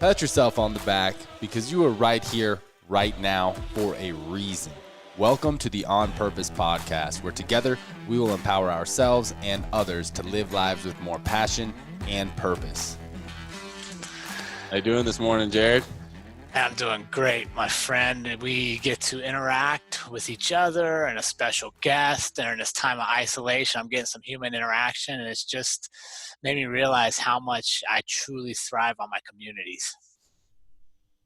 Pat yourself on the back because you are right here, right now, for a reason. Welcome to the On Purpose podcast, where together we will empower ourselves and others to live lives with more passion and purpose. How you doing this morning, Jared? I'm doing great, my friend. We get to interact with each other and a special guest during this time of isolation. I'm getting some human interaction, and it's just made me realize how much I truly thrive on my communities.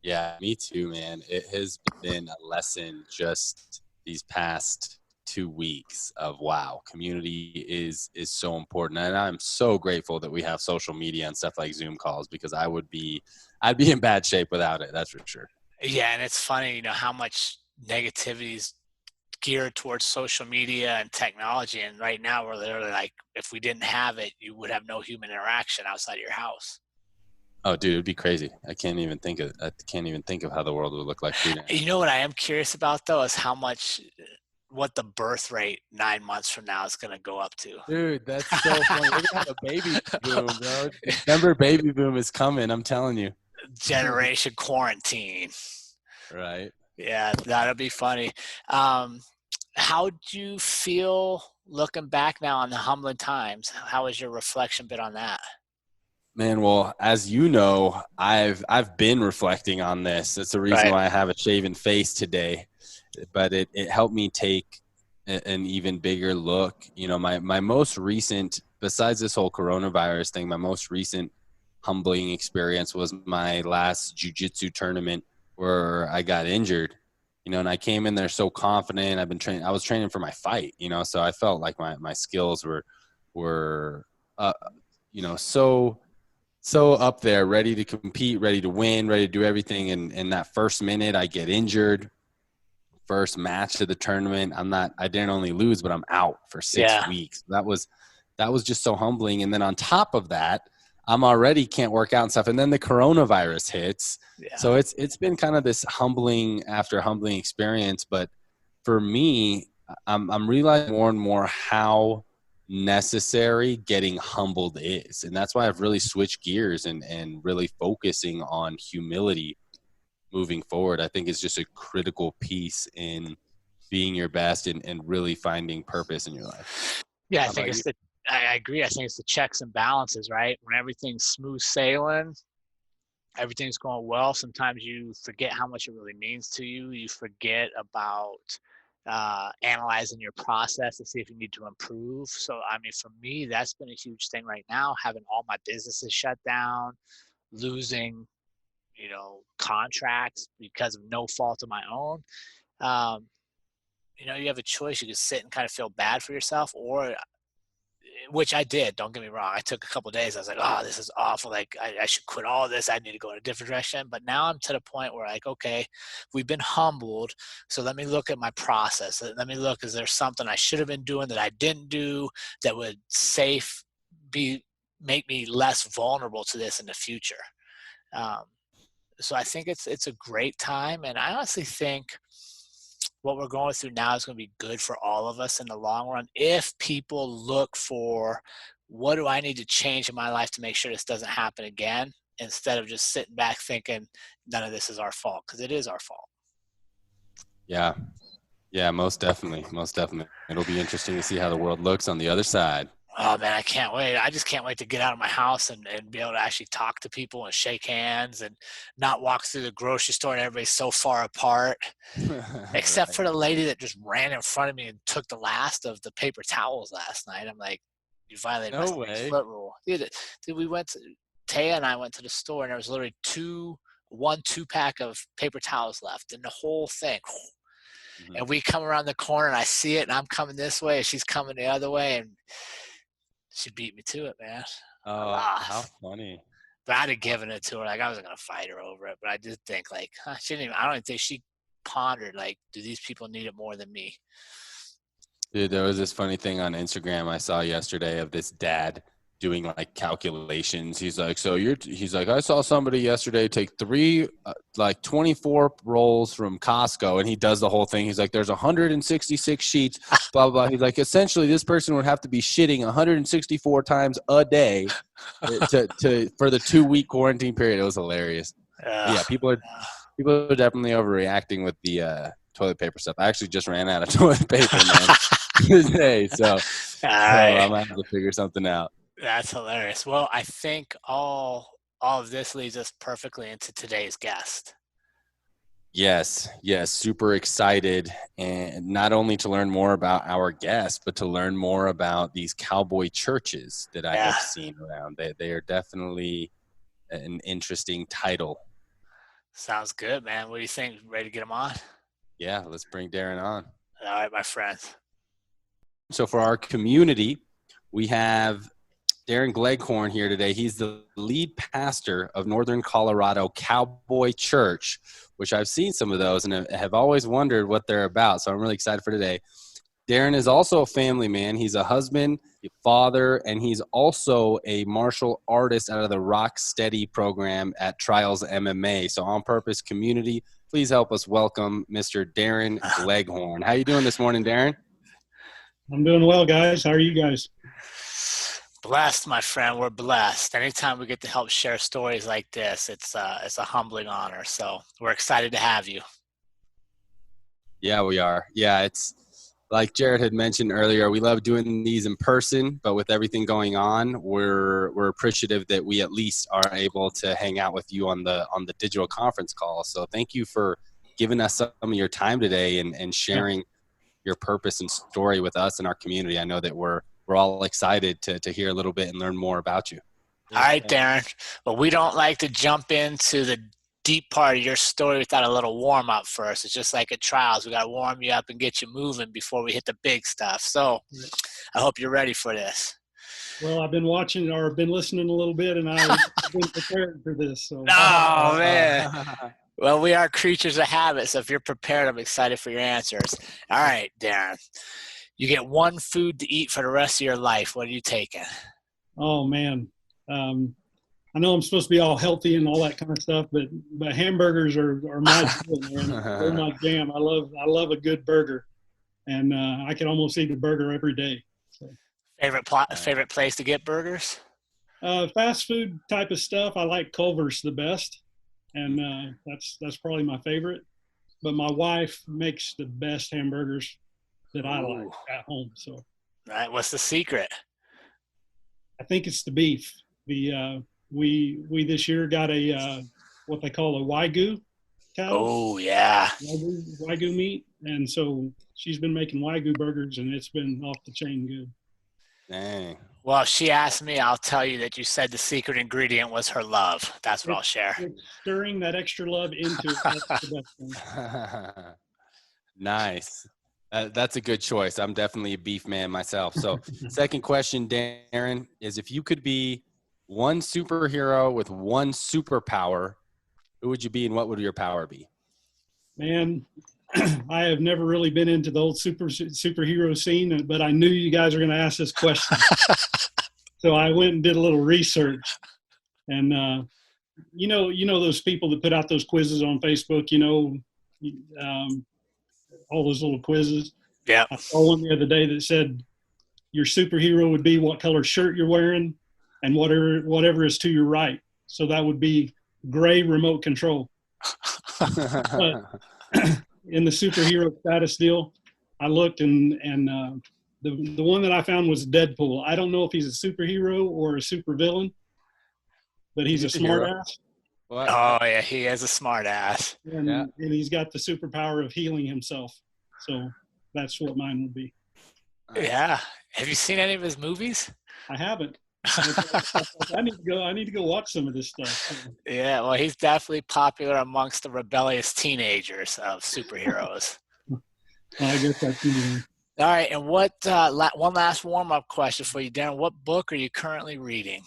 Yeah, me too, man. It has been a lesson just these past 2 weeks of wow, community is so important. And I'm so grateful that we have social media and stuff like Zoom calls, because I'd be in bad shape without it. That's for sure. Yeah. And it's funny, how much negativity is geared towards social media and technology. And right now we're literally like, if we didn't have it, you would have no human interaction outside of your house. Oh, dude, it'd be crazy. I can't even think of how the world would look like. You know what I am curious about, though, is what the birth rate 9 months from now is going to go up to. Dude, that's so funny. We're going to have a baby boom, bro. December baby boom is coming, I'm telling you. Generation quarantine. Right. Yeah, that'll be funny. How do you feel looking back now on the humbling times? How has your reflection been on that? Man, well, as you know, I've been reflecting on this. That's the reason why I have a shaven face today. But it helped me take an even bigger look. My most recent, besides this whole coronavirus thing, my most recent humbling experience was my last jiu-jitsu tournament where I got injured. And I came in there so confident. I was training for my fight, so I felt like my skills were so up there, ready to compete, ready to win, ready to do everything. And in that first minute, I get injured. First match of the tournament, I didn't only lose, but I'm out for 6 weeks. That was just so humbling. And then on top of that, I'm already can't work out and stuff. And then the coronavirus hits. Yeah. So it's been kind of this humbling after humbling experience. But for me, I'm realizing more and more how necessary getting humbled is. And that's why I've really switched gears and really focusing on humility moving forward. I think it's just a critical piece in being your best and really finding purpose in your life. Yeah, I agree. I think it's the checks and balances, right? When everything's smooth sailing, everything's going well, sometimes you forget how much it really means to you. You forget about analyzing your process to see if you need to improve. So, for me, that's been a huge thing right now, having all my businesses shut down, losing contracts because of no fault of my own. You have a choice. You can sit and kind of feel bad for yourself, or which I did. Don't get me wrong. I took a couple of days. I was like, oh, this is awful. Like I should quit all of this. I need to go in a different direction. But now I'm to the point where okay, we've been humbled. So let me look at my process. Let me look, is there something I should have been doing that I didn't do that would make me less vulnerable to this in the future? So I think it's a great time, and I honestly think what we're going through now is going to be good for all of us in the long run if people look for, what do I need to change in my life to make sure this doesn't happen again, instead of just sitting back thinking none of this is our fault, because it is our fault. Yeah, most definitely. It'll be interesting to see how the world looks on the other side. Oh, man, I can't wait. I just can't wait to get out of my house and be able to actually talk to people and shake hands and not walk through the grocery store and everybody's so far apart. Except for the lady that just ran in front of me and took the last of the paper towels last night. I'm like, you violated my foot rule. Dude, Taya and I went to the store, and there was literally one 2-pack of paper towels left in the whole thing. Mm-hmm. And we come around the corner, and I see it, and I'm coming this way, and she's coming the other way, and she beat me to it, man. Oh, how funny. But I'd have given it to her. Like, I wasn't going to fight her over it. But I did think, I don't even think she pondered, do these people need it more than me? Dude, there was this funny thing on Instagram I saw yesterday of this dad doing calculations. He's like, I saw somebody yesterday take 24 rolls from Costco, and he does the whole thing. He's like, there's 166 sheets, blah, blah, blah. He's like, essentially this person would have to be shitting 164 times a day for the 2-week quarantine period. It was hilarious. Yeah, people are definitely overreacting with the toilet paper stuff. I actually just ran out of toilet paper, man, today. So I'm gonna have to figure something out. That's hilarious. Well, I think all of this leads us perfectly into today's guest. Yes, super excited, and not only to learn more about our guest, but to learn more about these cowboy churches that I have seen around. They are definitely an interesting title. Sounds good, man. What do you think? Ready to get him on? Yeah, let's bring Darin on. All right, my friends. So for our community, we have Darin Gleghorn here today. He's the lead pastor of Northern Colorado Cowboy Church, which I've seen some of those and have always wondered what they're about. So I'm really excited for today. Darin is also a family man. He's a husband, a father, and he's also a martial artist out of the Rock Steady program at Trials MMA. So On Purpose Community, please help us welcome Mr. Darin Gleghorn. How you doing this morning, Darin? I'm doing well, guys. How are you guys? Blessed, my friend. We're blessed. Anytime we get to help share stories like this, it's a humbling honor. So we're excited to have you. Yeah, we are. Yeah, it's like Jared had mentioned earlier, we love doing these in person, but with everything going on, we're appreciative that we at least are able to hang out with you on the digital conference call. So thank you for giving us some of your time today and sharing your purpose and story with us and our community. I know that we're all excited to hear a little bit and learn more about you. All right, Darin. Well, we don't like to jump into the deep part of your story without a little warm up first. It's just like at Trials. We got to warm you up and get you moving before we hit the big stuff. So I hope you're ready for this. Well, I've been watching or been listening a little bit, and I've been prepared for this. So. Oh, man. Well, we are creatures of habit, so if you're prepared, I'm excited for your answers. All right, Darin. You get one food to eat for the rest of your life. What are you taking? Oh, man. I know I'm supposed to be all healthy and all that kind of stuff, but hamburgers are my deal, man. They're my jam. I love a good burger, and I can almost eat a burger every day. So. Favorite place to get burgers? Fast food type of stuff. I like Culver's the best, and that's probably my favorite. But my wife makes the best hamburgers that I like at home. So. All right. What's the secret? I think it's the beef. We this year got a what they call a Wagyu cow. Oh yeah, Wagyu meat, and so she's been making Wagyu burgers, and it's been off the chain good. Dang. Well, if she asked me, I'll tell you that you said the secret ingredient was her love. That's what I'll share. It's stirring that extra love into it. That's the best thing. Nice. That's a good choice. I'm definitely a beef man myself. So second question, Darin, is if you could be one superhero with one superpower, who would you be and what would your power be? Man, I have never really been into the old superhero scene, but I knew you guys were going to ask this question. So I went and did a little research. And, you know those people that put out those quizzes on Facebook, all those little quizzes. Yeah. I saw one the other day that said your superhero would be what color shirt you're wearing and whatever is to your right. So that would be gray remote control. But in the superhero status deal, I looked and the one that I found was Deadpool. I don't know if he's a superhero or a supervillain, but he's a smart ass. What? Oh yeah, he is a smart ass. And he's got the superpower of healing himself. So that's what mine would be. Yeah. Have you seen any of his movies? I haven't. I need to go watch some of this stuff. Yeah, well, he's definitely popular amongst the rebellious teenagers of superheroes. I guess that's me. All right, and what? One last warm-up question for you, Darin. What book are you currently reading?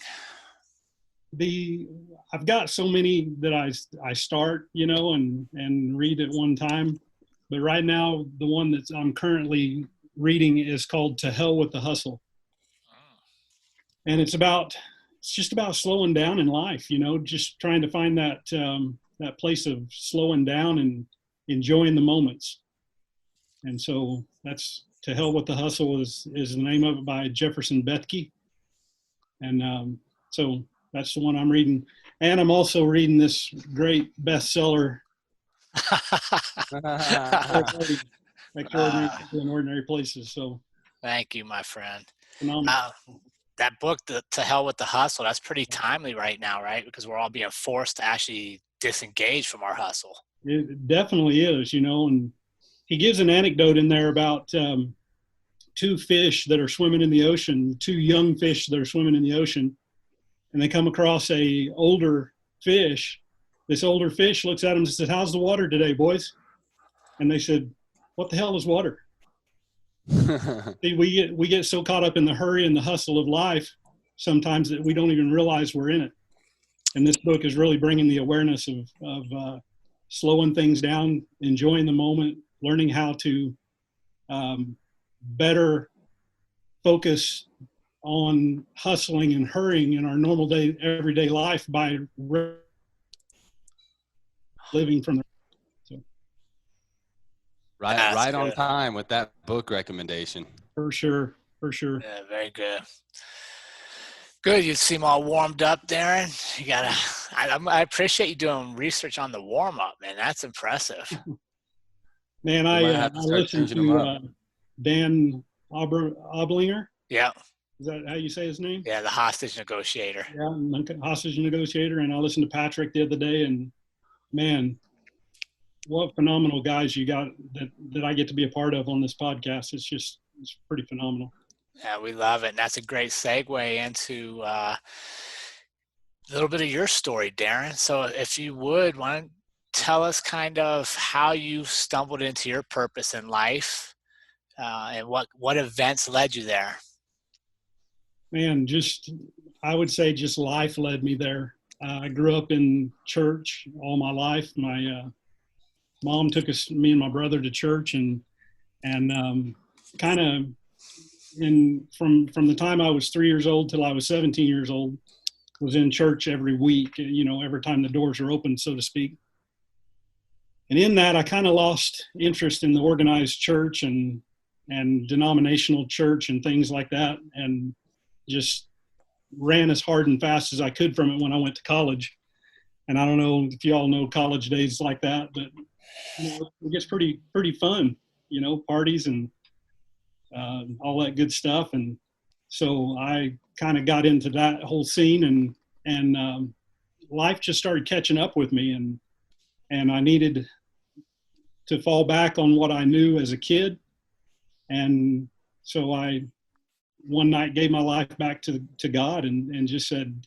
I've got so many that I start, and read at one time. But right now, the one that I'm currently reading is called "To Hell with the Hustle," and it's just about slowing down in life. Just trying to find that place of slowing down and enjoying the moments. And so that's "To Hell with the Hustle" is the name of it by Jefferson Bethke. And so That's the one I'm reading. And I'm also reading this great bestseller, Extraordinary People in Ordinary Places. So thank you, my friend. phenomenal. That book, To Hell with the Hustle, that's pretty timely right now, right? Because we're all being forced to actually disengage from our hustle. It definitely is, and he gives an anecdote in there about two fish that are swimming in the ocean, two young fish that are swimming in the ocean, and they come across a older fish. This older fish looks at them and says, "How's the water today, boys?" And they said, "What the hell is water?" See, we get so caught up in the hurry and the hustle of life sometimes that we don't even realize we're in it. And this book is really bringing the awareness of slowing things down, enjoying the moment, learning how to better focus on hustling and hurrying in our normal everyday life by living from the right on time with that book recommendation. For sure. Yeah, very good. Good. You seem all warmed up, Darin. You gotta. I appreciate you doing research on the warm up, man. That's impressive. Man, I listened to Dan Oblinger. Yeah. Is that how you say his name? Yeah, the hostage negotiator. Yeah, hostage negotiator. And I listened to Patrick the other day, and man, what phenomenal guys you got that I get to be a part of on this podcast. It's pretty phenomenal. Yeah, we love it. And that's a great segue into a little bit of your story, Darin. So if you would, why don't tell us kind of how you stumbled into your purpose in life and what events led you there? Man, I would say just life led me there. I grew up in church all my life. My mom took me and my brother to church, and kind of from the time I was 3 years old till I was 17 years old, was in church every week, every time the doors were open, so to speak. And in that, I kind of lost interest in the organized church and denominational church and things like that, and just ran as hard and fast as I could from it when I went to college. And I don't know if you all know college days like that, but it gets pretty fun, parties and all that good stuff. And so I kind of got into that whole scene, and life just started catching up with me, and I needed to fall back on what I knew as a kid. And so I one night gave my life back to God and just said,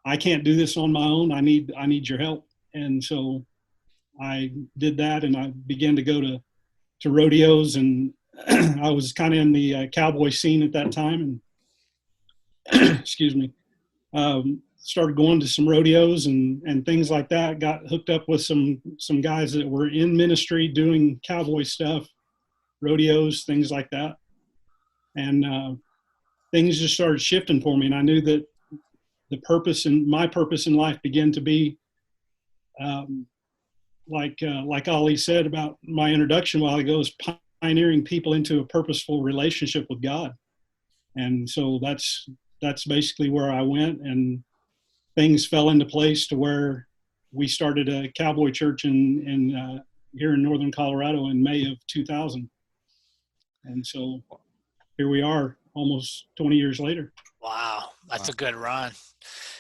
I can't do this on my own. I need your help. And so I did that, and I began to go to rodeos, and I was kind of in the cowboy scene at that time, and excuse me, started going to some rodeos and things like that. Got hooked up with some guys that were in ministry doing cowboy stuff, rodeos, things like that. And things just started shifting for me. And I knew that my purpose in life began to be, like Ali said about my introduction a while ago, is pioneering people into a purposeful relationship with God. And so that's basically where I went, and things fell into place to where we started a cowboy church in here in Northern Colorado in May of 2000. And so here we are almost 20 years later. Wow. That's a good run.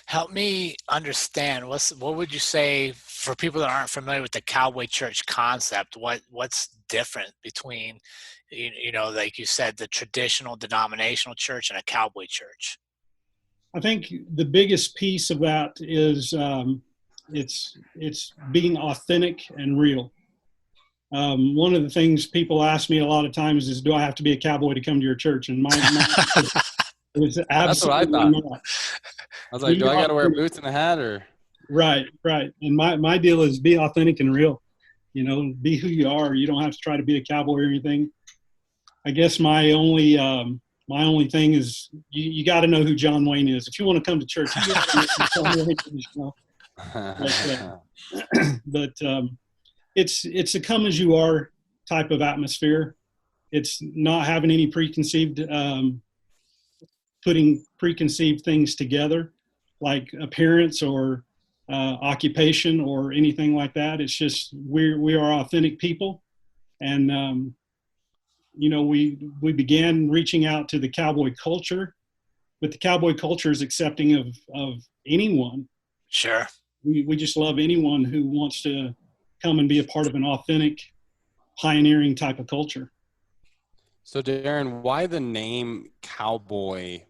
Help me understand, what would you say for people that aren't familiar with the cowboy church concept? What's different between, like you said, the traditional denominational church and a cowboy church? I think the biggest piece of that is it's being authentic and real. One of the things people ask me a lot of times is, do I have to be a cowboy to come to your church? And my is absolutely that's what I thought. Not. I was like, do I got to wear boots and a hat, or? Right. And my deal is be authentic and real. Be who you are. You don't have to try to be a cowboy or anything. I guess my only thing is you got to know who John Wayne is. If you want to come to church, you got to know who John Wayne is. But it's a come as you are type of atmosphere. It's not having any putting preconceived things together. like appearance or occupation or anything like that. It's just we are authentic people, and we began reaching out to the cowboy culture, but the cowboy culture is accepting of anyone. Sure. We just love anyone who wants to come and be a part of an authentic, pioneering type of culture. So Darin, why the name Cowboy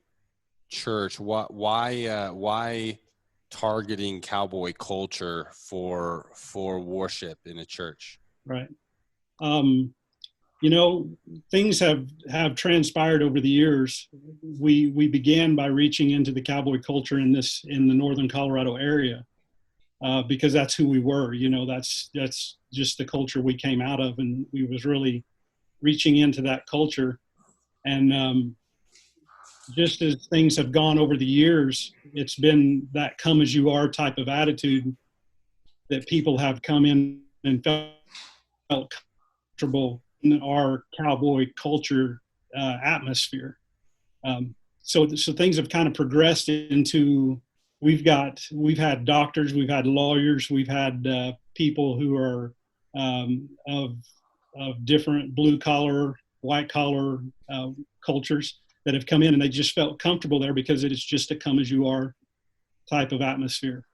Church? Why targeting cowboy culture for worship in a church? Right. Things have transpired over the years. We began by reaching into the cowboy culture in the Northern Colorado area, because that's who we were. That's just the culture we came out of, and we was really reaching into that culture. And just as things have gone over the years, it's been that come as you are type of attitude that people have come in and felt comfortable in our cowboy culture atmosphere. So things have kind of progressed into, we've had doctors, we've had lawyers, we've had people who are of different blue collar, white collar cultures that have come in, and they just felt comfortable there because it is just a come as you are type of atmosphere.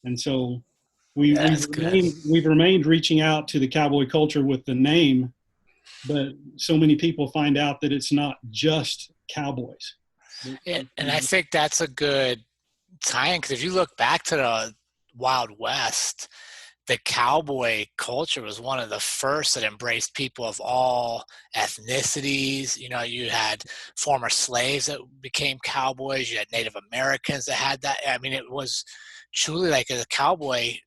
And so we've remained reaching out to the cowboy culture with the name, but so many people find out that it's not just cowboys. And I think that's a good tie-in, because if you look back to the Wild West, the cowboy culture was one of the first that embraced people of all ethnicities. You had former slaves that became cowboys. You had Native Americans that had that. I mean, it was truly like, as a cowboy,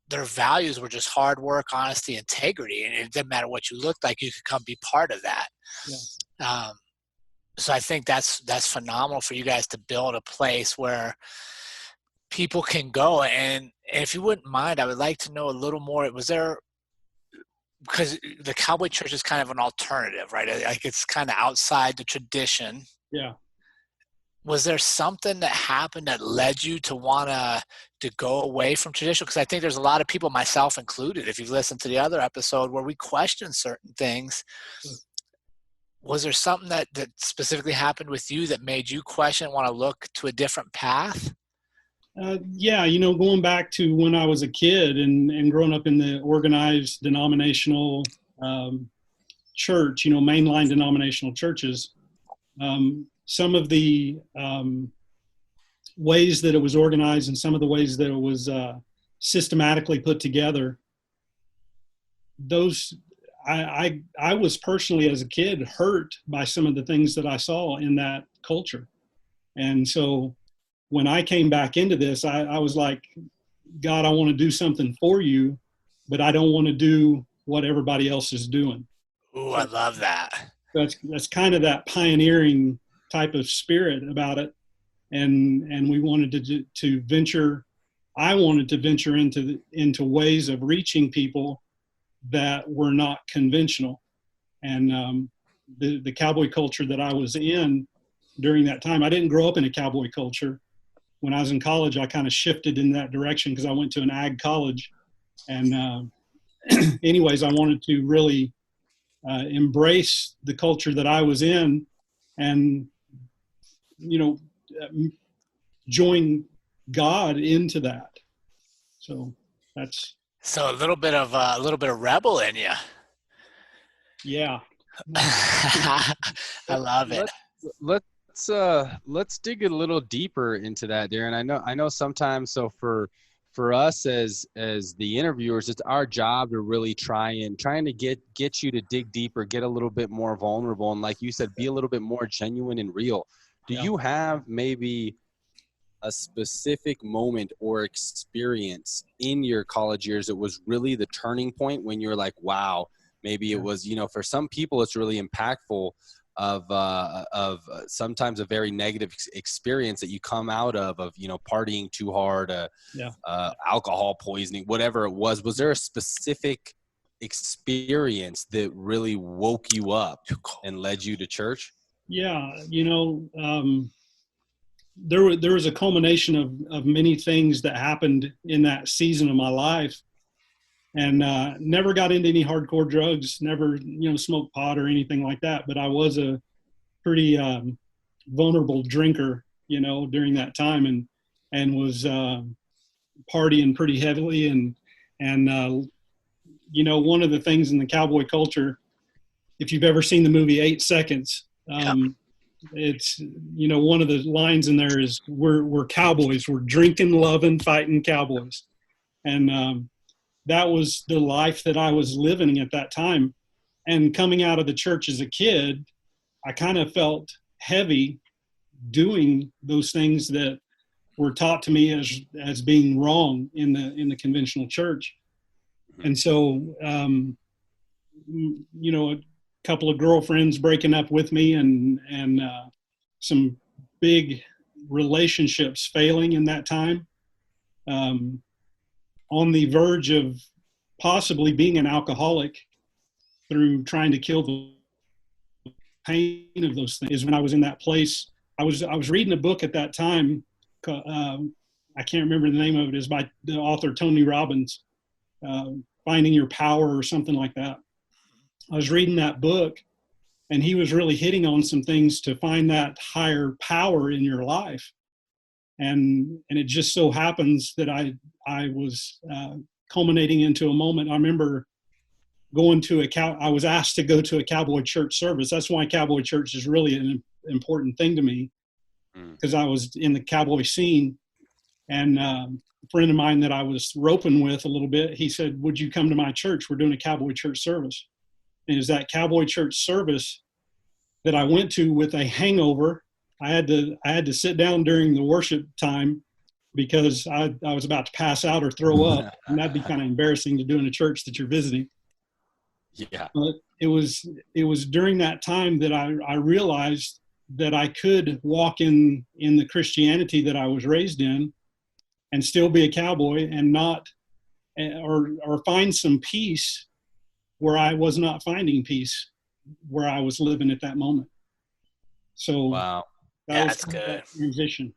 their values were just hard work, honesty, integrity. And it didn't matter what you looked like, you could come be part of that. Yeah. So I think that's phenomenal for you guys to build a place where people can go. And if you wouldn't mind, I would like to know a little more. Because the Cowboy Church is kind of an alternative, right? Like, it's kind of outside the tradition. Yeah. Was there something that happened that led you to want to go away from tradition? Because I think there's a lot of people, myself included, if you've listened to the other episode, where we question certain things. Was there something that specifically happened with you that made you question, want to look to a different path? Yeah, going back to when I was a kid and growing up in the organized denominational church, mainline denominational churches, some of the ways that it was organized and some of the ways that it was systematically put together, I was personally, as a kid, hurt by some of the things that I saw in that culture. And so when I came back into this, I was like, God, I want to do something for you, but I don't want to do what everybody else is doing. Ooh, I love that. That's kind of that pioneering type of spirit about it. And we wanted to venture, I wanted to venture into ways of reaching people that were not conventional. And the cowboy culture that I was in during that time, I didn't grow up in a cowboy culture. When I was in college, I kind of shifted in that direction because I went to an ag college. And anyways, I wanted to really embrace the culture that I was in and, join God into that. So that's. So a little bit of rebel in you. Yeah. I love it. Let's dig a little deeper into that, Darin. I know sometimes, so for us as the interviewers, it's our job to really trying to get you to dig deeper, get a little bit more vulnerable, and like you said, be a little bit more genuine and real. Do you have maybe a specific moment or experience in your college years that was really the turning point when you're like, wow, maybe it was, for some people it's really impactful of sometimes a very negative experience that you come out of partying too hard, alcohol poisoning, whatever it was. Was there a specific experience that really woke you up and led you to church? Yeah. there was a culmination of many things that happened in that season of my life, and never got into any hardcore drugs, never, smoked pot or anything like that. But I was a pretty vulnerable drinker, during that time, and was partying pretty heavily. And one of the things in the cowboy culture, if you've ever seen the movie 8 Seconds, it's, one of the lines in there is we're cowboys, we're drinking, loving, fighting cowboys. And that was the life that I was living at that time. And coming out of the church as a kid, I kind of felt heavy doing those things that were taught to me as being wrong in the conventional church. And so, a couple of girlfriends breaking up with me, and some big relationships failing in that time, on the verge of possibly being an alcoholic through trying to kill the pain of those things, is when I was in that place. I was reading a book at that time. I can't remember the name of it. Is by the author Tony Robbins, Finding Your Power or something like that. I was reading that book, and he was really hitting on some things to find that higher power in your life. And it just so happens that I was culminating into a moment. I remember going to I was asked to go to a Cowboy Church service. That's why Cowboy Church is really an important thing to me, because I was in the cowboy scene. And a friend of mine that I was roping with a little bit, he said, "Would you come to my church? We're doing a Cowboy Church service." And it was that Cowboy Church service that I went to with a hangover. I had to sit down during the worship time because I was about to pass out or throw up, and that'd be kind of embarrassing to do in a church that you're visiting. Yeah. But it was during that time that I realized that I could walk in the Christianity that I was raised in and still be a cowboy and not, or find some peace where I was not finding peace where I was living at that moment. So wow, that's good. That transition.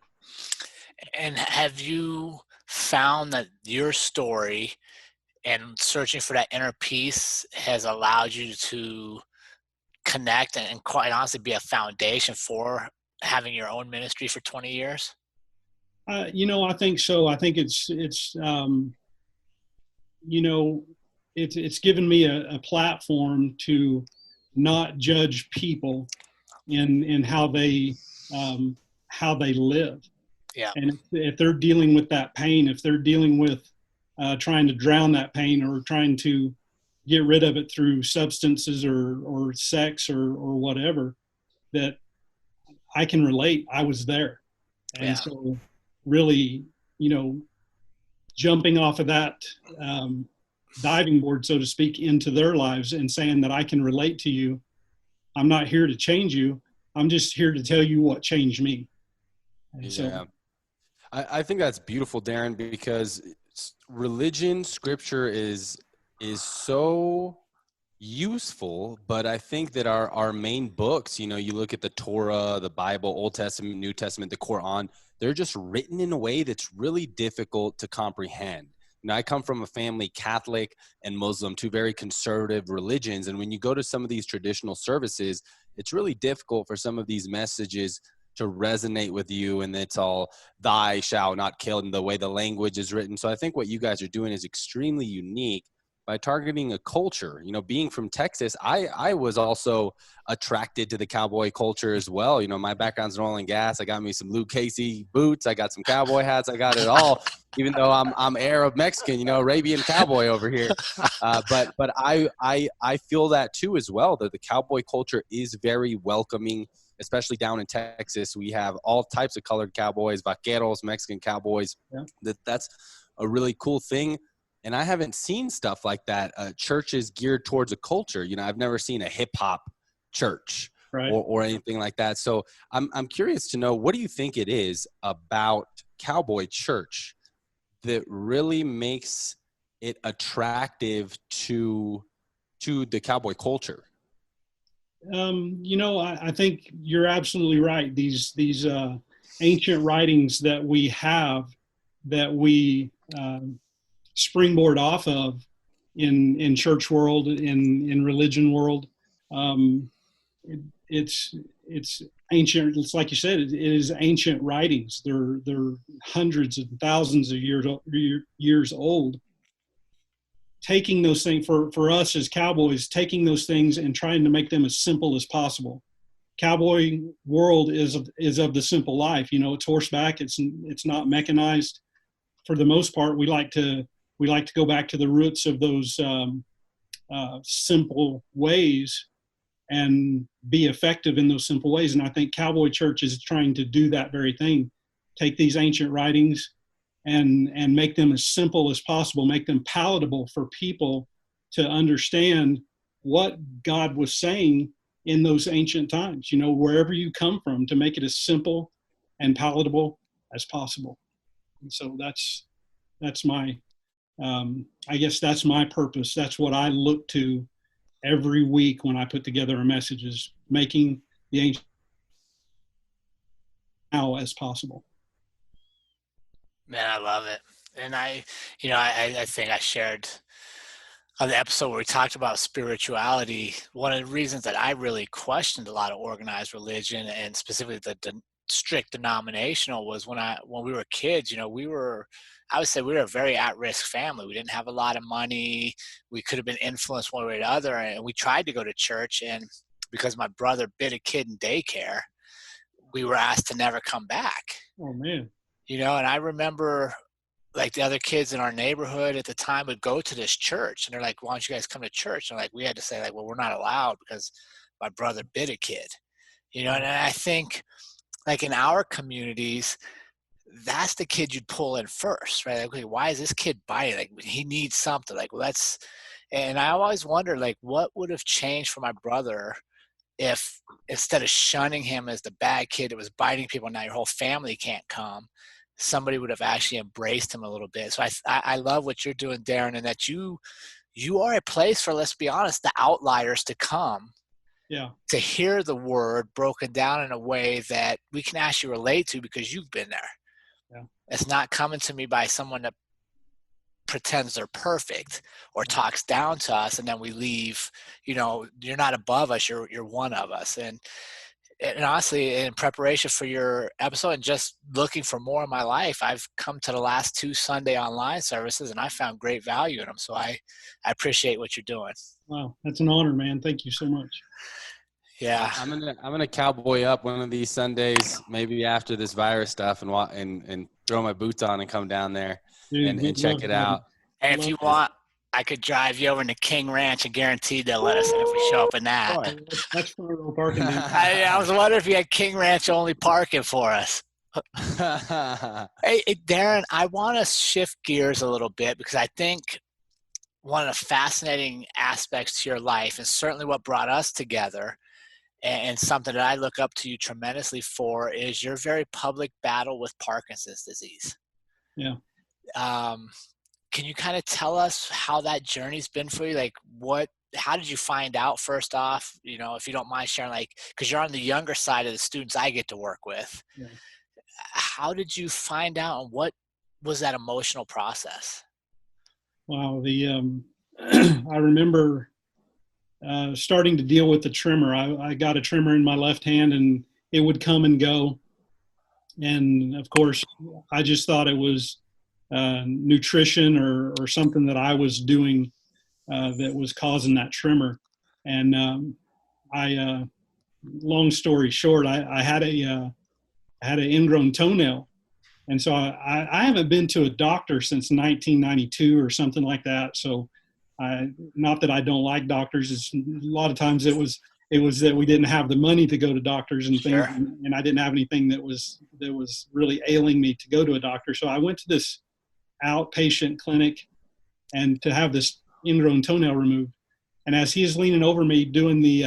And have you found that your story and searching for that inner peace has allowed you to connect and quite honestly be a foundation for having your own ministry for 20 years? I think so. I think it's given me a platform to not judge people in how they live. Yeah. And if they're dealing with that pain, if they're dealing with trying to drown that pain or trying to get rid of it through substances or sex or whatever, that I can relate. I was there. And so really, jumping off of that diving board, so to speak, into their lives and saying that I can relate to you. I'm not here to change you. I'm just here to tell you what changed me. And so I think that's beautiful, Darin, because religion, scripture is so useful, but I think that our main books, you look at the Torah, the Bible, Old Testament, New Testament, the Quran, they're just written in a way that's really difficult to comprehend. I come from a family, Catholic and Muslim, two very conservative religions. And when you go to some of these traditional services, it's really difficult for some of these messages to resonate with you. And it's all "thy shalt not kill" in the way the language is written. So I think what you guys are doing is extremely unique by targeting a culture. Being from Texas, I was also attracted to the cowboy culture as well. My background's in oil and gas. I got me some Luke Casey boots. I got some cowboy hats. I got it all, even though I'm Arab Mexican, Arabian cowboy over here. But I feel that too as well, that the cowboy culture is very welcoming, especially down in Texas. We have all types of colored cowboys, vaqueros, Mexican cowboys. Yeah. That's a really cool thing. And I haven't seen stuff like that. Churches geared towards a culture. I've never seen a hip hop church, right, or anything like that. So I'm curious to know, what do you think it is about Cowboy Church that really makes it attractive to the cowboy culture? I think you're absolutely right. These ancient writings that we have that we springboard off of in church world, in religion world. It's ancient. It's like you said, it is ancient writings. They're hundreds and thousands of years old. Taking those things for us as cowboys, taking those things and trying to make them as simple as possible. Cowboy world is of the simple life. It's horseback. It's not mechanized. For the most part, we like to go back to the roots of those simple ways and be effective in those simple ways. And I think Cowboy Church is trying to do that very thing. Take these ancient writings and make them as simple as possible, make them palatable for people to understand what God was saying in those ancient times, wherever you come from, to make it as simple and palatable as possible. And so that's my, I guess that's my purpose. That's what I look to every week when I put together a message, is making the ancient now as possible. Man, I love it. And I think I shared on the episode where we talked about spirituality, one of the reasons that I really questioned a lot of organized religion, and specifically the strict denominational, was when we were kids. I would say we were a very at-risk family. We didn't have a lot of money. We could have been influenced one way or the other, and we tried to go to church. And because my brother bit a kid in daycare, we were asked to never come back. Oh man! And I remember, like, the other kids in our neighborhood at the time would go to this church, and they're like, "Why don't you guys come to church?" And we had to say, well, we're not allowed because my brother bit a kid. And I think, like, in our communities, that's the kid you'd pull in first, right? Okay, why is this kid biting? Like, he needs something. And I always wonder, like, what would have changed for my brother if, instead of shunning him as the bad kid that was biting people, now your whole family can't come, somebody would have actually embraced him a little bit. So I love what you're doing, Darin, and that you are a place for, let's be honest, the outliers to come. Yeah. To hear the word broken down in a way that we can actually relate to because you've been there. Yeah. It's not coming to me by someone that pretends they're perfect or talks down to us and then we leave. You're not above us, you're one of us. And honestly, in preparation for your episode and just looking for more in my life, I've come to the last 2 Sunday online services and I found great value in them. So I appreciate what you're doing. Wow, that's an honor, man. Thank you so much. Yeah, I'm gonna cowboy up one of these Sundays, maybe after this virus stuff, and throw my boots on and come down there and check it out. And if you want, I could drive you over to King Ranch and guaranteed they'll let us in if we show up in that. Boy, that's front row parking. I was wondering if you had King Ranch only parking for us. Hey, Darin, I want to shift gears a little bit because I think one of the fascinating aspects to your life, and certainly what brought us together, and something that I look up to you tremendously for, is your very public battle with Parkinson's disease. Yeah. Can you kind of tell us how that journey's been for you? Like, how did you find out, first off, if you don't mind sharing, because you're on the younger side of the students I get to work with. Yeah. How did you find out, and what was that emotional process? Wow. I remember starting to deal with the tremor. I got a tremor in my left hand and it would come and go. And of course, I just thought it was nutrition or something that I was doing that was causing that tremor. And long story short, I had an ingrown toenail. And so I haven't been to a doctor since 1992 or something like that. So not that I don't like doctors. A lot of times it was that we didn't have the money to go to doctors and things, sure. and I didn't have anything that was really ailing me to go to a doctor. So I went to this outpatient clinic and to have this ingrown toenail removed. And as he is leaning over me doing the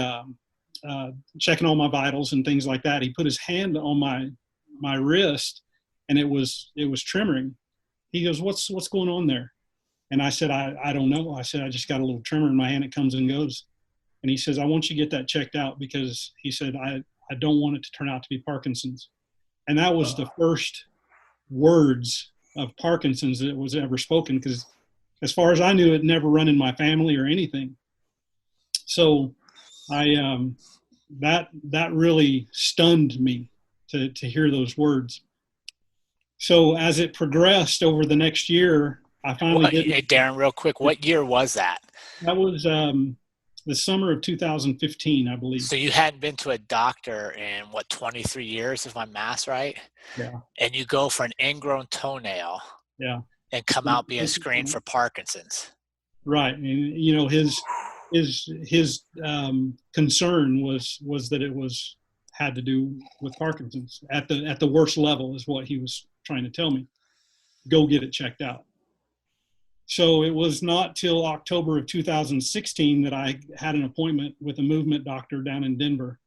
checking all my vitals and things like that, he put his hand on my wrist and it was tremoring. He goes, "What's going on there?" And I said, I don't know. I said, "I just got a little tremor in my hand. It comes and goes." And he says, "I want you to get that checked out," because he said, I don't want it to turn out to be Parkinson's. And that was the first words of Parkinson's that was ever spoken, because as far as I knew, it never run in my family or anything. So that really stunned me to hear those words. So as it progressed over the next year, I finally did. Hey, Darin, real quick, what year was that? That was the summer of 2015, I believe. So you hadn't been to a doctor in 23 years, if my math's right? Yeah. And you go for an ingrown toenail. Yeah. And come out being screened for Parkinson's. Right. And, you know, his concern was that it had to do with Parkinson's at the worst level, is what he was trying to tell me. Go get it checked out. So it was not till October of 2016 that I had an appointment with a movement doctor down in Denver.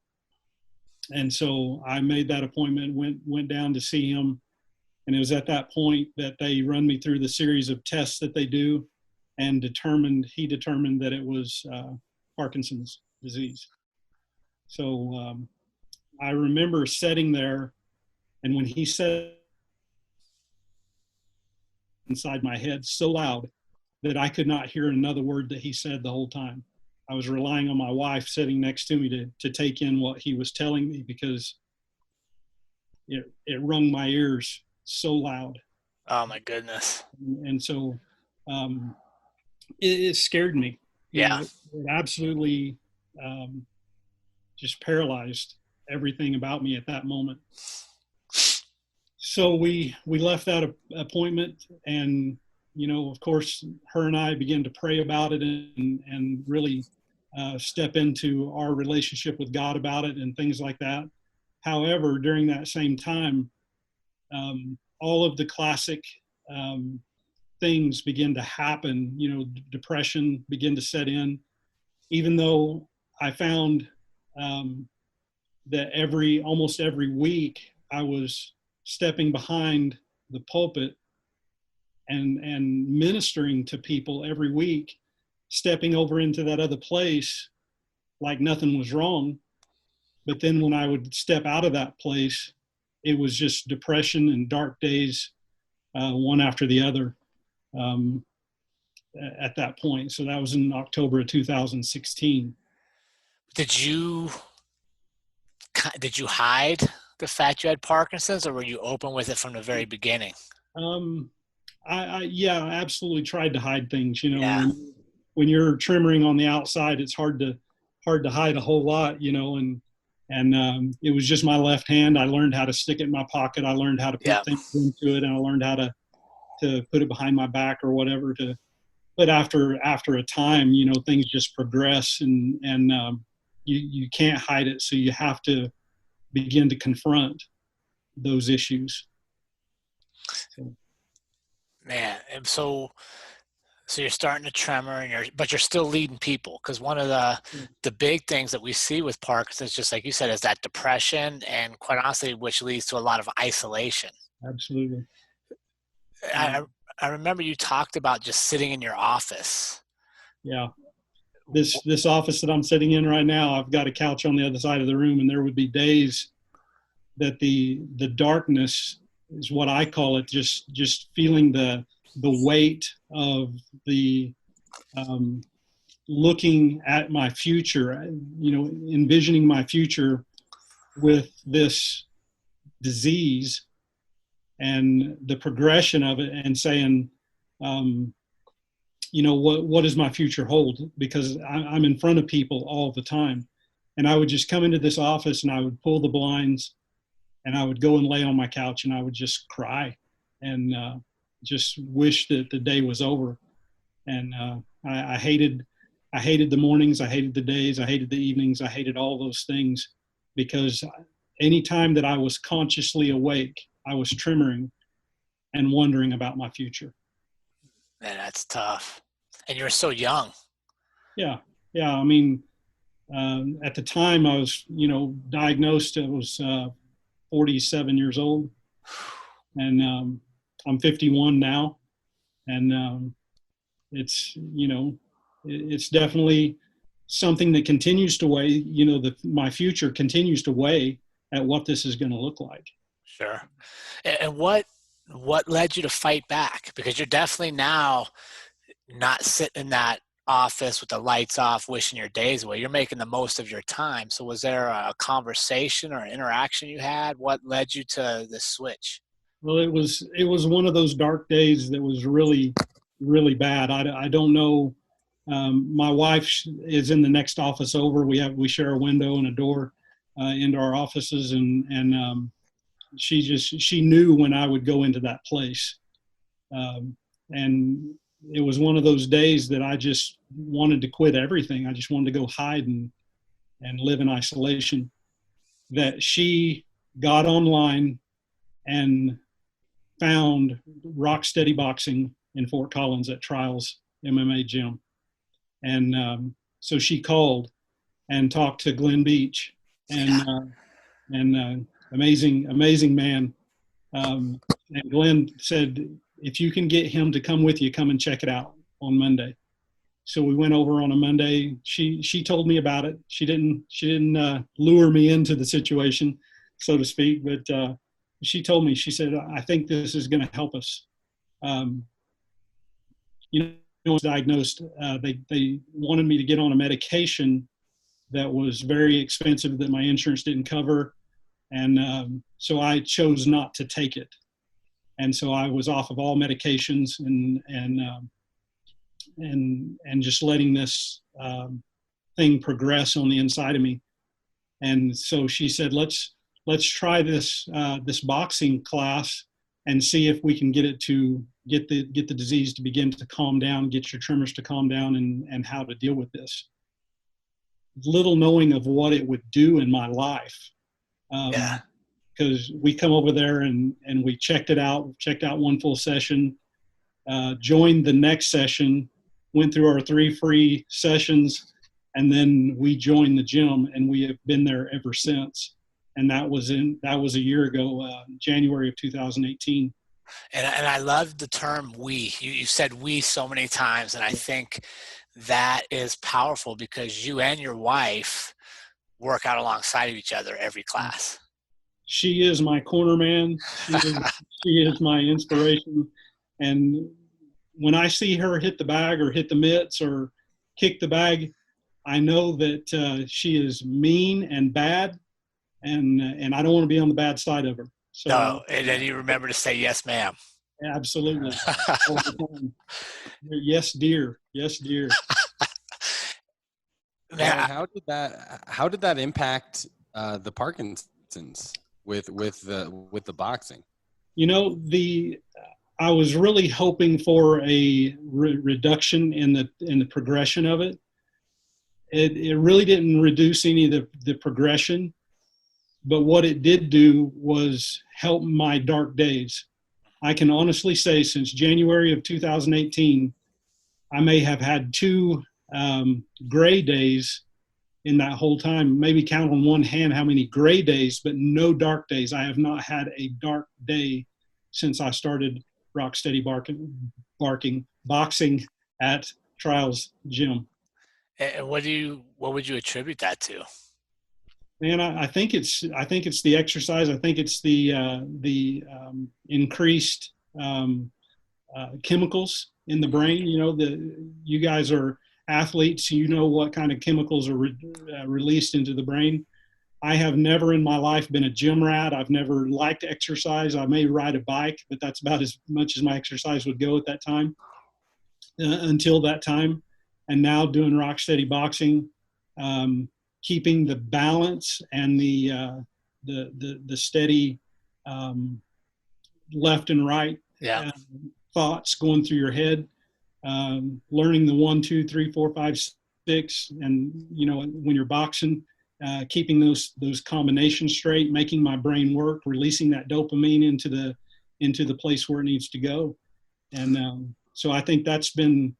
And so I made that appointment, went down to see him. And it was at that point that they run me through the series of tests that they do, and he determined that it was Parkinson's disease. So I remember sitting there, and when he said inside my head so loud that I could not hear another word that he said the whole time. I was relying on my wife sitting next to me to take in what he was telling me, because it rung my ears so loud. Oh my goodness. And so it scared me. Yeah. It absolutely just paralyzed everything about me at that moment. So we left that appointment, and, you know, of course, her and I began to pray about it and really step into our relationship with God about it and things like that. However, during that same time, all of the classic things begin to happen. You know, depression began to set in, even though I found that almost every week I was stepping behind the pulpit and ministering to people every week, stepping over into that other place like nothing was wrong. But then when I would step out of that place, it was just depression and dark days, one after the other, at that point. So that was in October of 2016. Did you hide the fact you had Parkinson's, or were you open with it from the very beginning? I absolutely tried to hide things. You know, when you're tremoring on the outside, it's hard to hide a whole lot. You know, and it was just my left hand. I learned how to stick it in my pocket. I learned how to put things into it, and I learned how to put it behind my back or whatever. But after a time, you know, things just progress, and you can't hide it. So you have to begin to confront those issues. Man, and so you're starting to tremor, but you're still leading people, because one of the big things that we see with Parkinson's, just like you said, is that depression, and quite honestly, which leads to a lot of isolation. Absolutely. I remember you talked about just sitting in your office. Yeah. This office that I'm sitting in right now, I've got a couch on the other side of the room, and there would be days that the darkness is what I call it, just feeling the weight of the looking at my future, you know, envisioning my future with this disease and the progression of it, and saying, you know, what does my future hold? Because I'm in front of people all the time. And I would just come into this office, and I would pull the blinds, and I would go and lay on my couch, and I would just cry and just wish that the day was over. And I hated the mornings, I hated the days, I hated the evenings, I hated all those things, because anytime that I was consciously awake, I was tremoring and wondering about my future. Man, that's tough. And you're so young. Yeah. I mean, at the time I was, you know, diagnosed, I was 47 years old, and I'm 51 now, and it's, you know, it's definitely something that continues to weigh, you know, my future continues to weigh at what this is going to look like. Sure. And what led you to fight back? Because you're definitely now not sitting in that office with the lights off, wishing your days away. You're making the most of your time. So was there a conversation or interaction you had? What led you to the switch? Well, it was one of those dark days that was really, really bad. I don't know. My wife is in the next office over. We share a window and a door into our offices, and she knew when I would go into that place, and it was one of those days that I just wanted to quit everything. I just wanted to go hide and live in isolation. That she got online and found Rock Steady Boxing in Fort Collins at Trials MMA gym. And so she called and talked to Glenn Beach, and amazing man. And Glenn said, if you can get him to come with you, come and check it out on Monday. So we went over on a Monday. She told me about it. She didn't lure me into the situation, so to speak, but she told me, she said, I think this is going to help us. I was diagnosed. They wanted me to get on a medication that was very expensive that my insurance didn't cover. And so I chose not to take it. And so I was off of all medications and just letting this thing progress on the inside of me. And so she said, let's try this boxing class and see if we can get it to get the disease to begin to calm down, get your tremors to calm down, and how to deal with this. Little knowing of what it would do in my life. Because we come over there and we checked out one full session, joined the next session, went through our 3 free sessions, and then we joined the gym, and we have been there ever since. And that was a year ago, January of 2018. And I love the term "we." You said "we" so many times, and I think that is powerful because you and your wife work out alongside of each other every class. She is my corner man. She is my inspiration. And when I see her hit the bag or hit the mitts or kick the bag, I know that she is mean and bad, and I don't want to be on the bad side of her. So, no, and then you remember to say "yes, ma'am." Absolutely. Yes, dear. Yes, dear. Man, how did that impact the Parkinson's with the boxing? I was really hoping for a reduction in the progression of it. It really didn't reduce any of the progression, but what it did do was help my dark days. I can honestly say since January of 2018, I may have had 2 gray days in that whole time, maybe count on one hand how many gray days, but no dark days. I have not had a dark day since I started Rock Steady boxing at Trials Gym. And what would you attribute that to? Man, I think it's the exercise. I think it's the increased chemicals in the brain. You guys are athletes. You know what kind of chemicals are released into the brain. I have never in my life been a gym rat. I've never liked exercise. I may ride a bike, but that's about as much as my exercise would go at that time. Until that time, and now doing Rock Steady boxing. Keeping the balance and the steady left and right thoughts going through your head, learning the 1, 2, 3, 4, 5, 6, and when you're boxing, keeping those combinations straight, making my brain work, releasing that dopamine into the place where it needs to go, and so I think that's been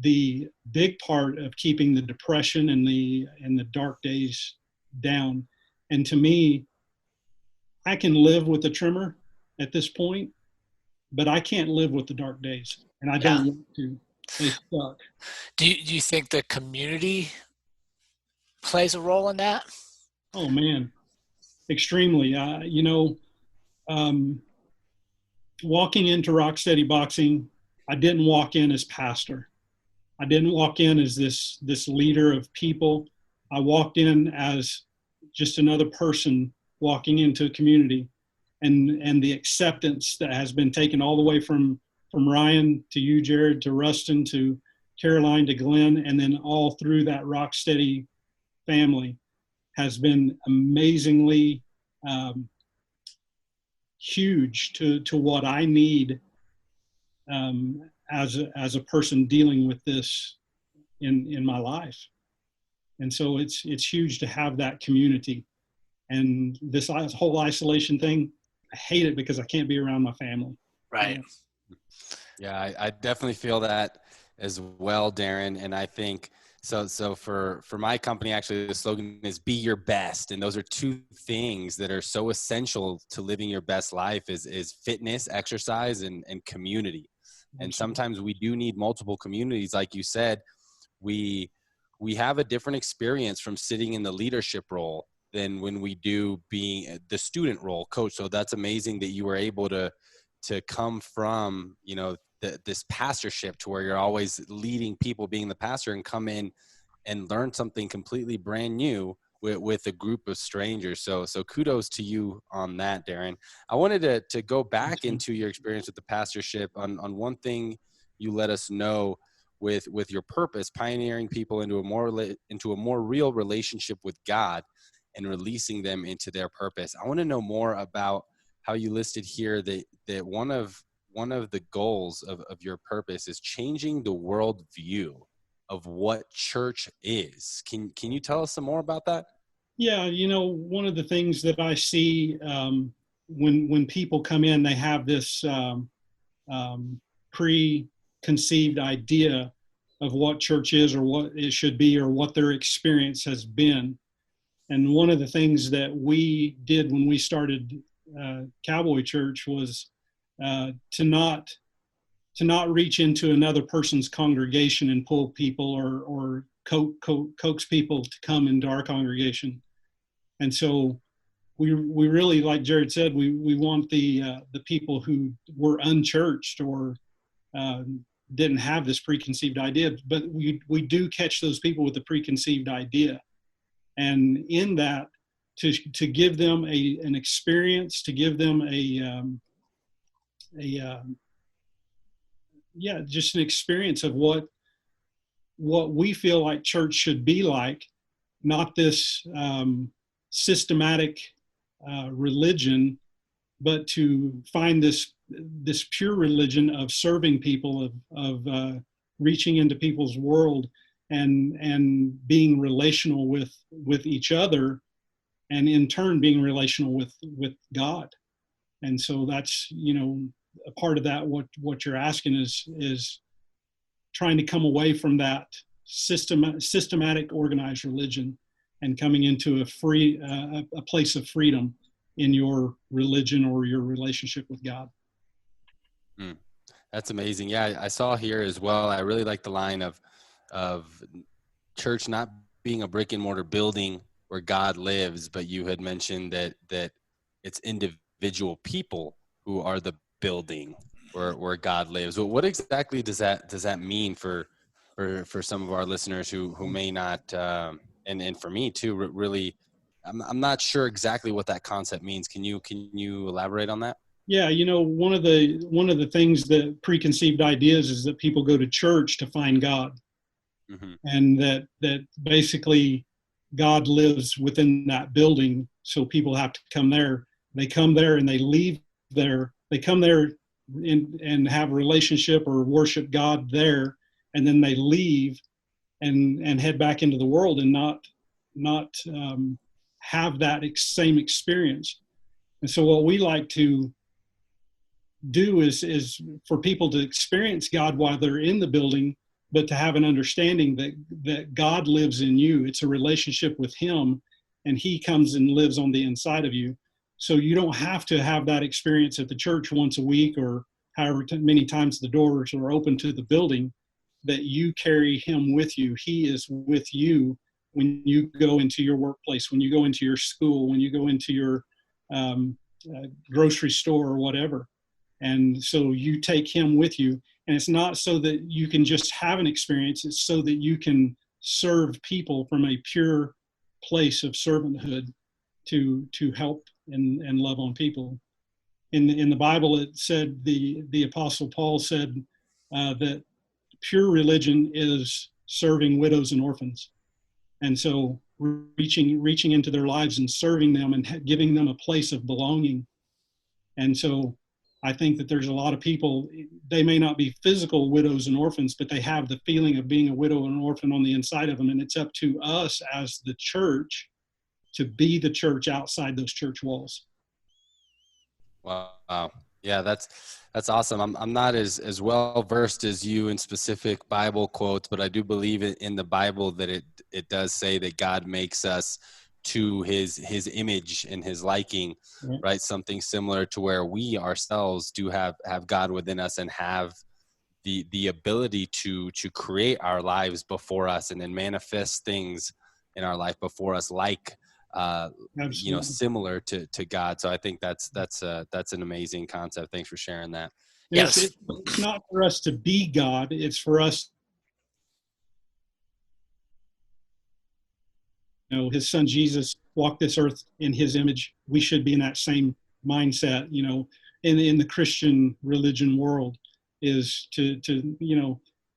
the big part of keeping the depression and the dark days down. And to me, I can live with the tremor at this point, but I can't live with the dark days, and I don't want to. They suck. Do you think the community plays a role in that? Oh man, extremely. walking into Rocksteady Boxing, I didn't walk in as pastor. I didn't walk in as this leader of people. I walked in as just another person walking into a community, and the acceptance that has been taken all the way from Ryan to you, Jared, to Rustin, to Caroline, to Glenn, and then all through that Rocksteady family has been amazingly huge to what I need as a person dealing with this in my life. And so it's huge to have that community. And this whole isolation thing, I hate it because I can't be around my family. Right. Yeah, I definitely feel that as well, Darin. And I think so for my company, actually, the slogan is be your best. And those are two things that are so essential to living your best life is fitness, exercise, and community. And sometimes we do need multiple communities. Like you said, we have a different experience from sitting in the leadership role than when we do being the student role, coach. So that's amazing that you were able to come from, this pastorship to where you're always leading people, being the pastor, and come in and learn something completely brand new with a group of strangers. So kudos to you on that, Darin. I wanted to go back into your experience with the pastorship on one thing you let us know with your purpose, pioneering people into a more real relationship with God and releasing them into their purpose. I want to know more about how you listed here that one of the goals of your purpose is changing the world view of what church is. Can you tell us some more about that? Yeah, one of the things that I see when people come in, they have this preconceived idea of what church is or what it should be or what their experience has been. And one of the things that we did when we started Cowboy Church was to not reach into another person's congregation and pull people or coax people to come into our congregation. And so we really, like Jared said, we want the people who were unchurched or didn't have this preconceived idea, but we do catch those people with the preconceived idea, and in that to give them an experience, to give them just an experience of what we feel like church should be like, not this systematic religion, but to find this pure religion of serving people, of reaching into people's world and being relational with each other, and in turn being relational with God. And so that's, a part of that, what you're asking is trying to come away from that systematic organized religion and coming into a place of freedom in your religion or your relationship with God. That's amazing. Yeah, I saw here as well. I really like the line of church not being a brick and mortar building where God lives, but you had mentioned that it's individual people who are the building where God lives. What exactly does that mean for some of our listeners who may not, and for me too, really, I'm not sure exactly what that concept means. Can you elaborate on that? Yeah, one of the things that preconceived ideas is that people go to church to find God, and that basically God lives within that building, so people have to come there. They come there and they leave there. They come there and have a relationship or worship God there, and then they leave and head back into the world and not have that same experience. And so what we like to do is for people to experience God while they're in the building, but to have an understanding that God lives in you. It's a relationship with Him, and He comes and lives on the inside of you. So you don't have to have that experience at the church once a week or however many times the doors are open to the building, that you carry Him with you. He is with you when you go into your workplace, when you go into your school, when you go into your grocery store or whatever. And so you take him with you. And it's not so that you can just have an experience. It's so that you can serve people from a pure place of servanthood to help and love on people. In the Bible, it said, the Apostle Paul said that pure religion is serving widows and orphans. And so reaching into their lives and serving them and giving them a place of belonging. And so I think that there's a lot of people, they may not be physical widows and orphans, but they have the feeling of being a widow and an orphan on the inside of them. And it's up to us as the church to be the church outside those church walls. Wow. Yeah, that's awesome. I'm not as well versed as you in specific Bible quotes, but I do believe in the Bible that it does say that God makes us to his image and his liking, right? Something similar to where we ourselves do have God within us and have the ability to create our lives before us and then manifest things in our life before us, like similar to God. So I think that's an amazing concept. Thanks for sharing that. Yes, it's not for us to be God. It's for us. His son Jesus walked this earth in his image. We should be in that same mindset. In the Christian religion world, is to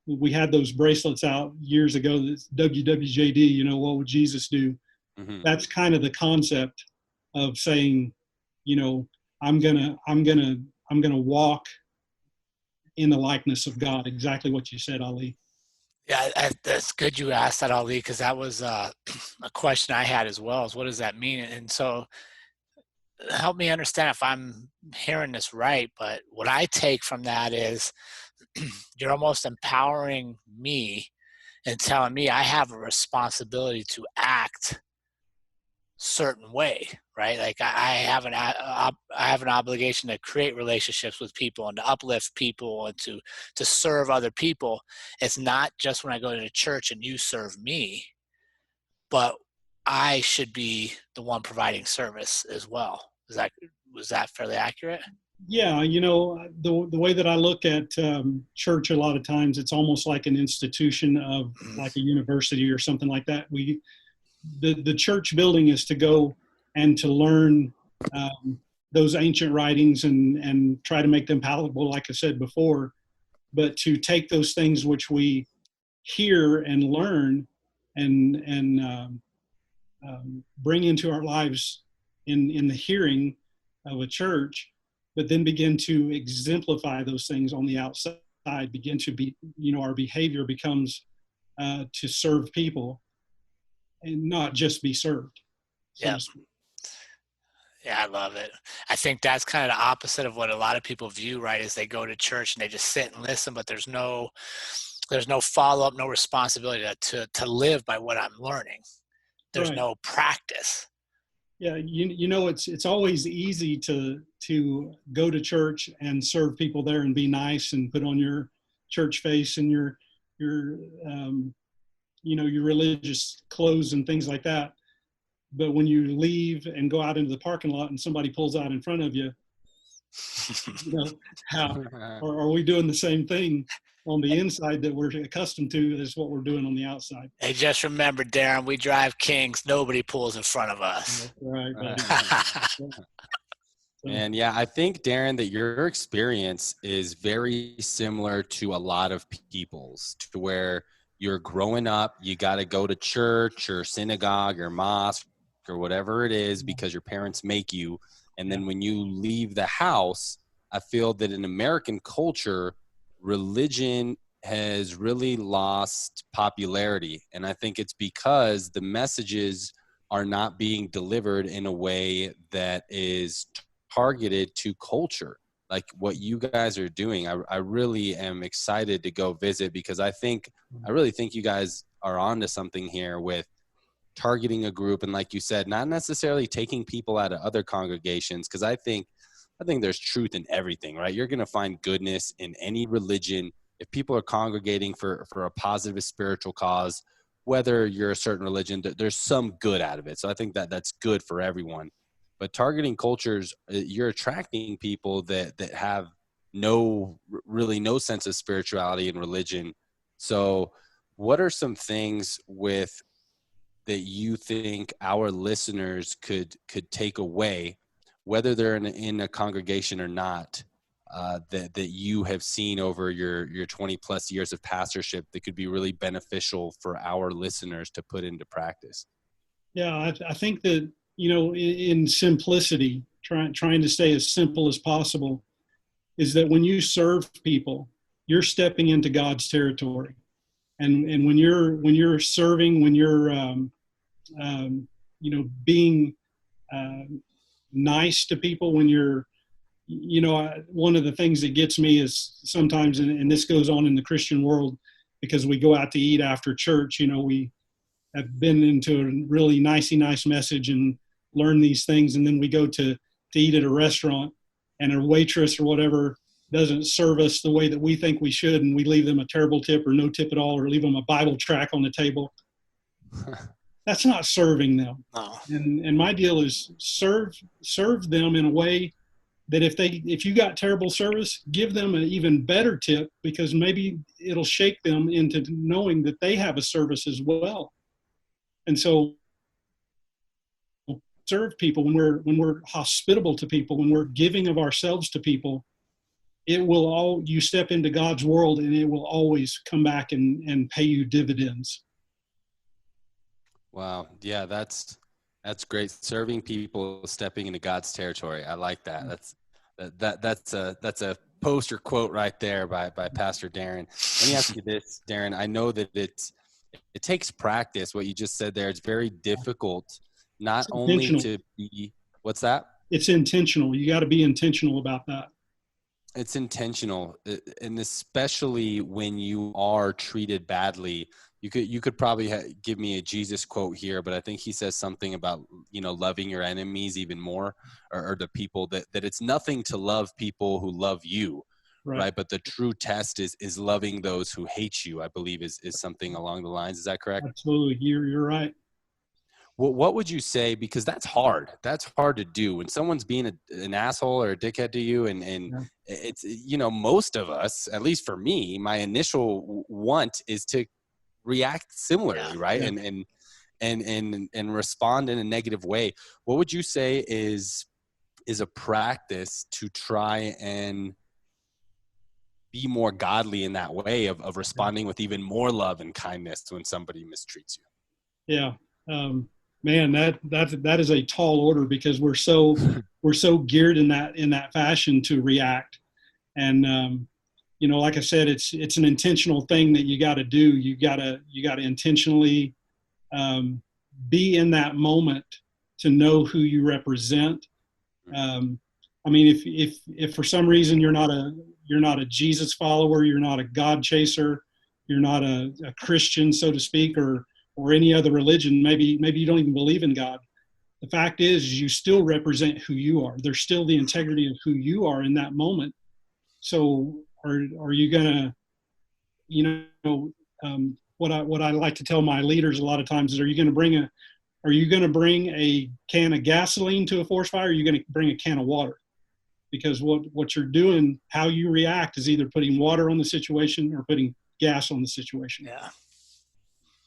we had those bracelets out years ago. That's WWJD. What would Jesus do? Mm-hmm. That's kind of the concept of saying, I'm gonna walk in the likeness of God. Exactly what you said, Ali. Yeah, that's good you asked that, Ali, because that was a question I had as well, is what does that mean? And so help me understand if I'm hearing this right, but what I take from that is you're almost empowering me and telling me I have a responsibility to act certain way, right? Like I have an obligation to create relationships with people and to uplift people and to serve other people. It's not just when I go to church and you serve me, but I should be the one providing service as well. Was that fairly accurate? Yeah, the way that I look at church a lot of times, it's almost like an institution of like a university or something like that. The church building is to go and to learn those ancient writings and try to make them palatable, like I said before, but to take those things which we hear and learn and bring into our lives in the hearing of a church, but then begin to exemplify those things on the outside, begin to be, our behavior becomes to serve people and not just be served. Yeah. Yeah, I love it. I think that's kind of the opposite of what a lot of people view, right? Is they go to church and they just sit and listen, but there's no follow-up, no responsibility to live by what I'm learning. There's no practice. Yeah, it's always easy to go to church and serve people there and be nice and put on your church face and your religious clothes and things like that. But when you leave and go out into the parking lot and somebody pulls out in front of you, are we doing the same thing on the inside that we're accustomed to as what we're doing on the outside? Hey, just remember, Darin, we drive Kings. Nobody pulls in front of us. Right. And yeah, I think, Darin, that your experience is very similar to a lot of people's, to where you're growing up, you got to go to church or synagogue or mosque or whatever it is because your parents make you. And then when you leave the house, I feel that in American culture, religion has really lost popularity. And I think it's because the messages are not being delivered in a way that is targeted to culture, like what you guys are doing. I really am excited to go visit because I really think you guys are onto something here with targeting a group. And like you said, not necessarily taking people out of other congregations, because I think there's truth in everything, right? You're going to find goodness in any religion. If people are congregating for a positive spiritual cause, whether you're a certain religion, there's some good out of it. So I think that's good for everyone. but targeting cultures, you're attracting people that have really no sense of spirituality and religion. So what are some things that you think our listeners could take away, whether they're in a congregation or not, that you have seen over your 20 plus years of pastorship that could be really beneficial for our listeners to put into practice? Yeah, I think that, in simplicity, trying to stay as simple as possible, is that when you serve people, you're stepping into God's territory. And when you're serving, when you're, being nice to people, when you're, one of the things that gets me is sometimes, and this goes on in the Christian world, because we go out to eat after church, we have been into a really nice message and learn these things. And then we go to eat at a restaurant, and a waitress or whatever doesn't serve us the way that we think we should. And we leave them a terrible tip or no tip at all, or leave them a Bible tract on the table. That's not serving them. Oh. And my deal is serve them in a way that if you got terrible service, give them an even better tip, because maybe it'll shake them into knowing that they have a service as well. And so serve people, when we're hospitable to people, when we're giving of ourselves to people, you step into God's world, and it will always come back and pay you dividends. Wow. Yeah, that's great. Serving people, stepping into God's territory. I like that. That's a poster quote right there by Pastor Darin. Let me ask you this, Darin. I know that it takes practice. What you just said there, it's very difficult not only to be, what's that? It's intentional. You got to be intentional about that. It's intentional. And especially when you are treated badly, you could probably give me a Jesus quote here, but I think he says something about, loving your enemies even more, or the people that it's nothing to love people who love you. Right. But the true test is loving those who hate you, I believe is something along the lines. Is that correct? Absolutely. You're right. What would you say? Because that's hard. That's hard to do when someone's being an asshole or a dickhead to you. And yeah. It's, most of us, at least for me, my initial want is to react similarly. Yeah. Right. Yeah. And respond in a negative way. What would you say is a practice to try and be more godly in that way of responding with even more love and kindness when somebody mistreats you? Yeah. Man, that is a tall order, because we're so geared in that fashion to react. And, like I said, it's an intentional thing that you got to do. You got to intentionally be in that moment to know who you represent. If for some reason you're not a Jesus follower, you're not a God chaser, you're not a Christian, so to speak, or any other religion, maybe you don't even believe in God. The fact is, you still represent who you are. There's still the integrity of who you are in that moment. So are you gonna, what I like to tell my leaders a lot of times is, are you gonna bring a can of gasoline to a forest fire, or are you gonna bring a can of water? Because what you're doing, how you react, is either putting water on the situation or putting gas on the situation. Yeah.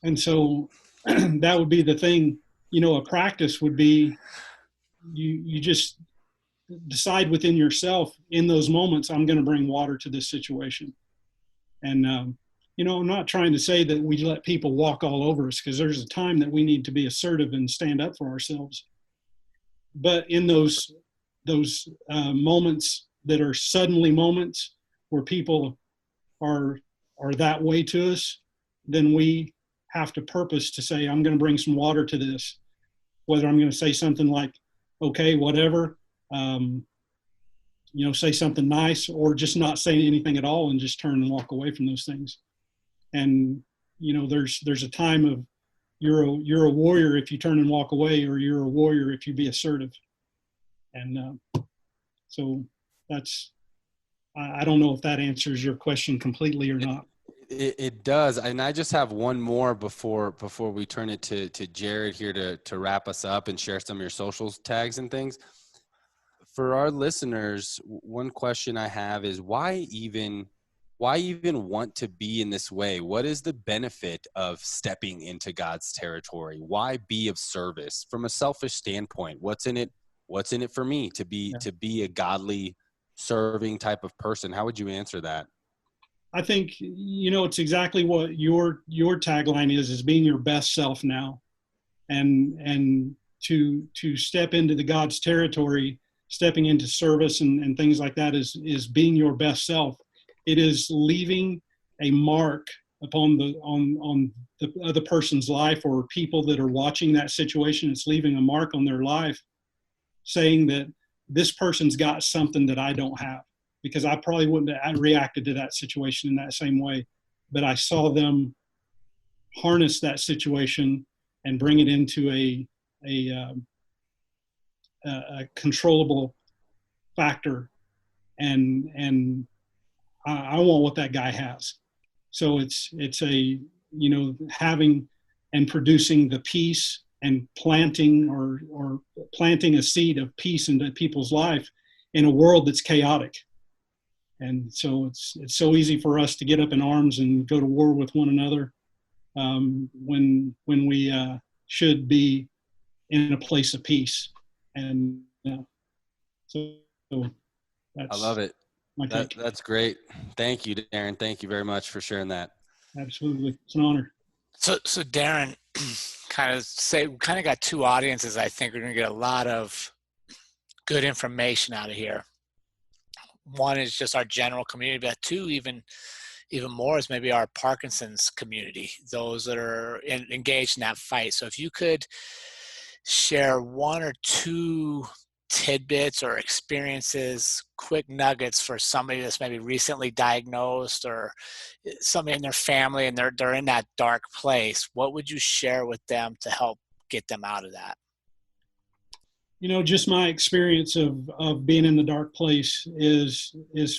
And so that would be the thing, a practice would be, you just decide within yourself, in those moments, I'm going to bring water to this situation. And, I'm not trying to say that we let people walk all over us, because there's a time that we need to be assertive and stand up for ourselves. But in those moments that are suddenly moments where people are that way to us, then we have to purpose to say, I'm going to bring some water to this. Whether I'm going to say something like, okay, whatever, say something nice, or just not say anything at all and just turn and walk away from those things. And, there's a time of, you're a warrior if you turn and walk away, or you're a warrior if you be assertive. And so I don't know if that answers your question completely or not. It does. And I just have one more before we turn it to Jared here to wrap us up and share some of your socials tags and things. For our listeners, one question I have is why even want to be in this way? What is the benefit of stepping into God's territory? Why be of service from a selfish standpoint? What's in it for me to be a godly serving type of person? How would you answer that? I think, it's exactly what your tagline is being your best self now. And to step into the God's territory, stepping into service and things like that is being your best self. It is leaving a mark upon on the other person's life or people that are watching that situation. It's leaving a mark on their life, saying that this person's got something that I don't have, because I probably wouldn't have reacted to that situation in that same way. But I saw them harness that situation and bring it into a controllable factor, and I want what that guy has. So it's a having and producing the peace and planting or planting a seed of peace into people's life in a world that's chaotic. And so it's so easy for us to get up in arms and go to war with one another when we should be in a place of peace. And so that's, I love it. That's great. Thank you, Darin. Thank you very much for sharing that. Absolutely. It's an honor. So Darin, kind of got two audiences. I think we're going to get a lot of good information out of here. One is just our general community, but two, even more, is maybe our Parkinson's community, those that are engaged in that fight. So if you could share one or two tidbits or experiences, quick nuggets for somebody that's maybe recently diagnosed or somebody in their family and they're in that dark place, what would you share with them to help get them out of that? Just my experience of being in the dark place is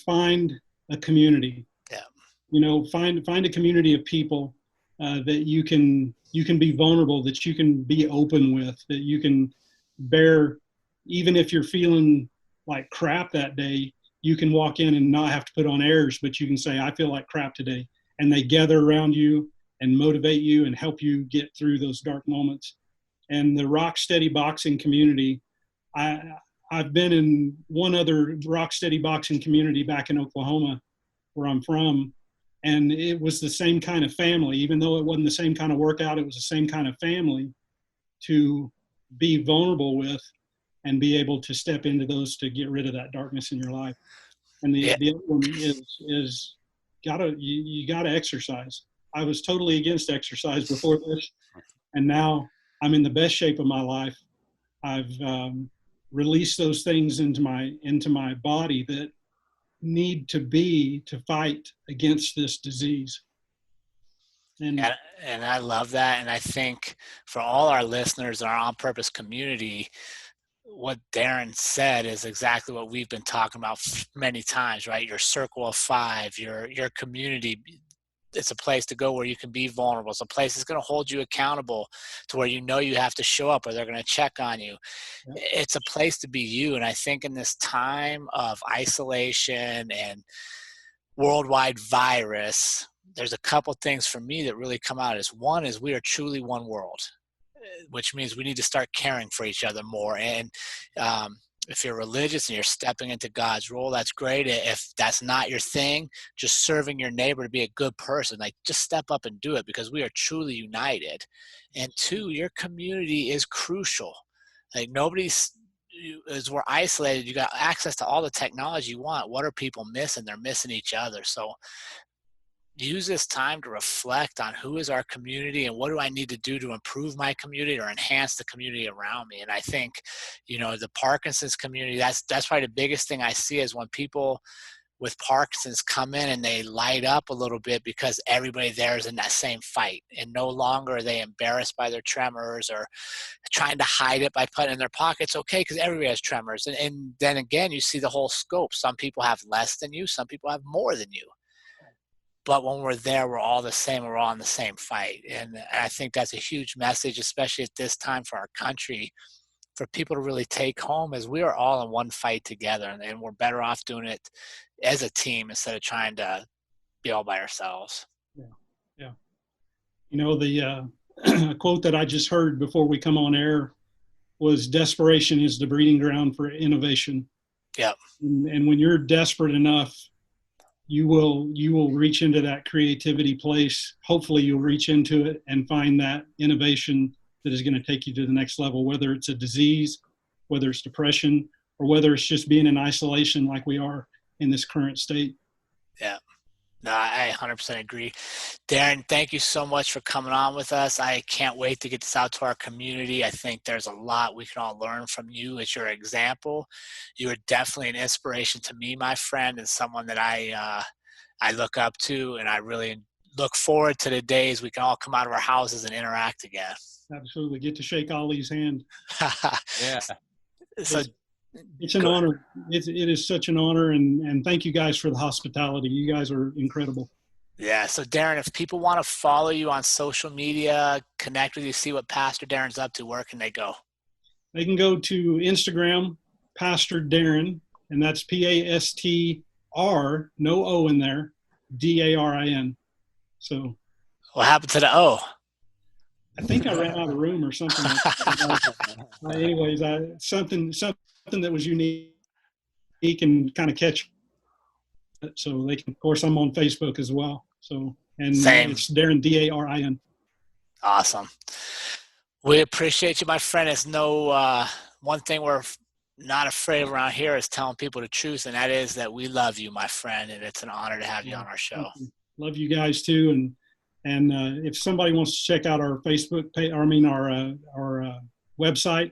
find a community. Yeah. Find a community of people that you can be vulnerable, that you can be open with, that you can bear. Even if you're feeling like crap that day, you can walk in and not have to put on airs, but you can say, I feel like crap today. And they gather around you and motivate you and help you get through those dark moments. And the Rock Steady boxing community, I've been in one other Rock Steady boxing community back in Oklahoma, where I'm from, and it was the same kind of family. Even though it wasn't the same kind of workout, it was the same kind of family to be vulnerable with and be able to step into those to get rid of that darkness in your life. And the other one is you gotta exercise. I was totally against exercise before this, and now I'm in the best shape of my life. I've released those things into my body that need to fight against this disease. And I love that. And I think for all our listeners in our On Purpose community, what Darin said is exactly what we've been talking about many times, right? Your circle of five, your community. It's a place to go where you can be vulnerable. It's a place that's going to hold you accountable to where you have to show up or they're going to check on you. Yeah. It's a place to be you. And I think in this time of isolation and worldwide virus, there's a couple things for me that really come out. One is we are truly one world, which means we need to start caring for each other more. And if you're religious and you're stepping into God's role, that's great. If that's not your thing, just serving your neighbor to be a good person, like just step up and do it, because we are truly united. And two, your community is crucial. Like as we're isolated, you got access to all the technology you want. What are people missing? They're missing each other. So use this time to reflect on who is our community and what do I need to do to improve my community or enhance the community around me. And I think, the Parkinson's community, that's probably the biggest thing I see is when people with Parkinson's come in and they light up a little bit because everybody there is in that same fight, and no longer are they embarrassed by their tremors or trying to hide it by putting it in their pockets. Okay, because everybody has tremors. And then again, you see the whole scope. Some people have less than you, some people have more than you. but when we're there, we're all the same. We're all in the same fight. And I think that's a huge message, especially at this time for our country, for people to really take home, is we are all in one fight together, and we're better off doing it as a team instead of trying to be all by ourselves. Yeah. You know, the quote that I just heard before we come on air was, desperation is the breeding ground for innovation. Yeah. And when you're desperate enough, you will reach into that creativity place. Hopefully you'll reach into it and find that innovation that is going to take you to the next level, whether it's a disease, whether it's depression, or whether it's just being in isolation like we are in this current state. Yeah. No, I 100% agree. Darin, thank you so much for coming on with us. I can't wait to get this out to our community. I think there's a lot we can all learn from you as your example. You are definitely an inspiration to me, my friend, and someone that I look up to, and I really look forward to the days we can all come out of our houses and interact again. Absolutely. Get to shake Ollie's hand. Yeah. So it's an honor. It is such an honor, and thank you guys for the hospitality. You guys are incredible. Yeah. So Darin, if people want to follow you on social media, connect with you, see what Pastor Darin's up to, where can they go? They can go to Instagram, Pastor Darin, and that's PASTR, no O in there, DARIN. So What happened to the O? I think I ran out of room or something. Anyways, something that was unique and kind of catch. So they can, of course, I'm on Facebook as well. So, and Same. It's Darin, DARIN. Awesome. We appreciate you, my friend. It's one thing we're not afraid of around here is telling people the truth, and that is that we love you, my friend, and it's an honor to have you on our show. Love you guys too, and if somebody wants to check out our Facebook page, our website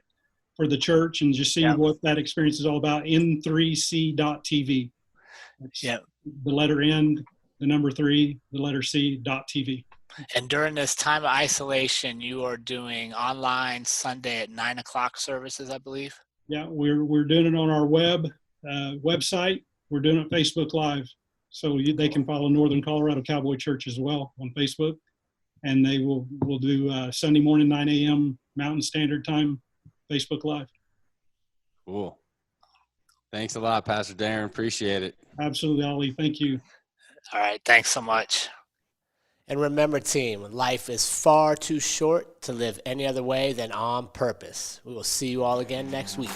for the church and just see what that experience is all about, n3c.tv. Yeah. The letter N, the number 3, the letter C.tv. And during this time of isolation, you are doing online Sunday at 9:00 services, I believe. Yeah, we're doing it on our website. We're doing it Facebook Live. So they can follow Northern Colorado Cowboy Church as well on Facebook. And we'll do Sunday morning, 9 a.m. Mountain Standard Time, Facebook Live. Cool. Thanks a lot, Pastor Darin. Appreciate it. Absolutely, Ollie. Thank you. All right. Thanks so much. And remember, team, life is far too short to live any other way than on purpose. We will see you all again next week.